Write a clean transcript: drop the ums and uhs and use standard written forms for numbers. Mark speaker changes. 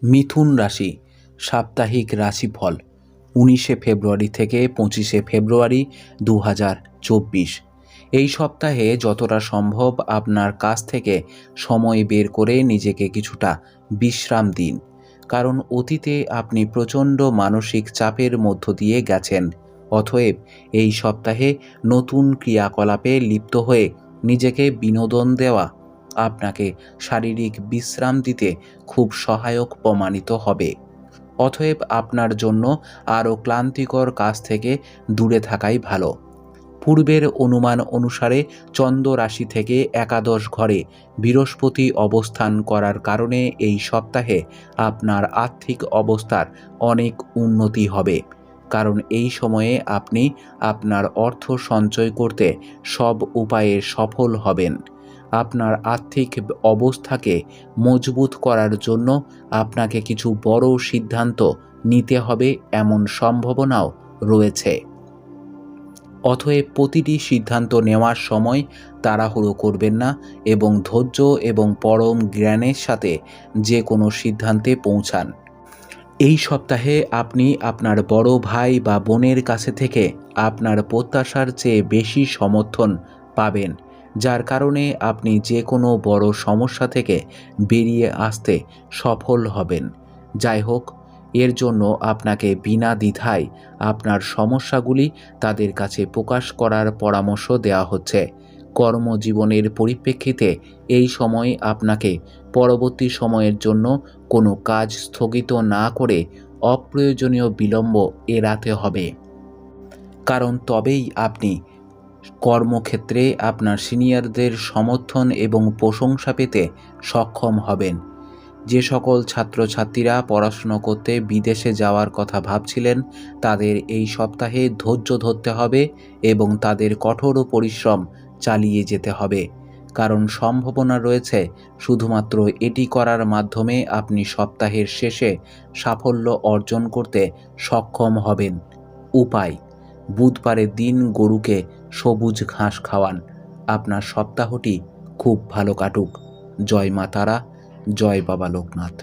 Speaker 1: মিথুন রাশি সাপ্তাহিক রাশিফল ১৯শে ফেব্রুয়ারি থেকে ২৫শে ফেব্রুয়ারি ২০২৪। এই সপ্তাহে যতটা সম্ভব আপনার কাছ থেকে সময় বের করে নিজেকে কিছুটা বিশ্রাম দিন, কারণ অতীতে আপনি প্রচণ্ড মানসিক চাপের মধ্য দিয়ে গেছেন। অতএব এই সপ্তাহে নতুন ক্রিয়াকলাপে লিপ্ত হয়ে নিজেকে বিনোদন দেওয়া আপনাকে শারীরিক বিশ্রাম দিতে খুব সহায়ক প্রমাণিত হবে। অতএব আপনার জন্য আরও ক্লান্তিকর কাজ থেকে দূরে থাকাই ভালো। পূর্বের অনুমান অনুসারে চন্দ্র রাশি থেকে একাদশ ঘরে বৃহস্পতি অবস্থান করার কারণে এই সপ্তাহে আপনার আর্থিক অবস্থার অনেক উন্নতি হবে, কারণ এই সময়ে আপনি আপনার অর্থ সঞ্চয় করতে সব উপায়ে সফল হবেন। আপনার আর্থিক অবস্থাকে মজবুত করার জন্য আপনাকে কিছু বড় সিদ্ধান্ত নিতে হবে, এমন সম্ভাবনাও রয়েছে। অতএব প্রতিটি সিদ্ধান্ত নেওয়ার সময় তাড়াহুড়ো করবেন না এবং ধৈর্য এবং পরম জ্ঞানের সাথে যে কোনো সিদ্ধান্তে পৌঁছান। এই সপ্তাহে আপনি আপনার বড় ভাই বা বোনের কাছে থেকে আপনার প্রত্যাশার চেয়ে বেশি সমর্থন পাবেন, যার কারণে আপনি যে কোনো বড় সমস্যা থেকে বেরিয়ে আসতে সফল হবেন। যাই হোক, এর জন্য আপনাকে বিনা দ্বিধায় আপনার সমস্যাগুলি তাদের কাছে প্রকাশ করার পরামর্শ দেওয়া হচ্ছে। কর্মজীবনের পরিপ্রেক্ষিতে এই সময় আপনাকে পরবর্তী সময়ের জন্য কোনো কাজ স্থগিত না করে অপ্রয়োজনীয় বিলম্ব এড়াতে হবে, কারণ তবেই আপনি কর্মক্ষেত্রে আপনার সিনিয়রদের সমর্থন এবং প্রশংসা পেতে সক্ষম হবেন। যে সকল ছাত্রছাত্রীরা পড়াশুনো করতে বিদেশে যাওয়ার কথা ভাবছিলেন, তাদের এই সপ্তাহে ধৈর্য ধরতে হবে এবং তাদের কঠোর পরিশ্রম চালিয়ে যেতে হবে, কারণ সম্ভাবনা রয়েছে শুধুমাত্র এটি করার মাধ্যমে আপনি সপ্তাহের শেষে সাফল্য অর্জন করতে সক্ষম হবেন। উপায়: বুধবারের দিন গরুকে সবুজ ঘাস খাওয়ান। আপনার সপ্তাহটি খুব ভালো কাটুক। জয় মা তারা, জয় বাবা লোকনাথ।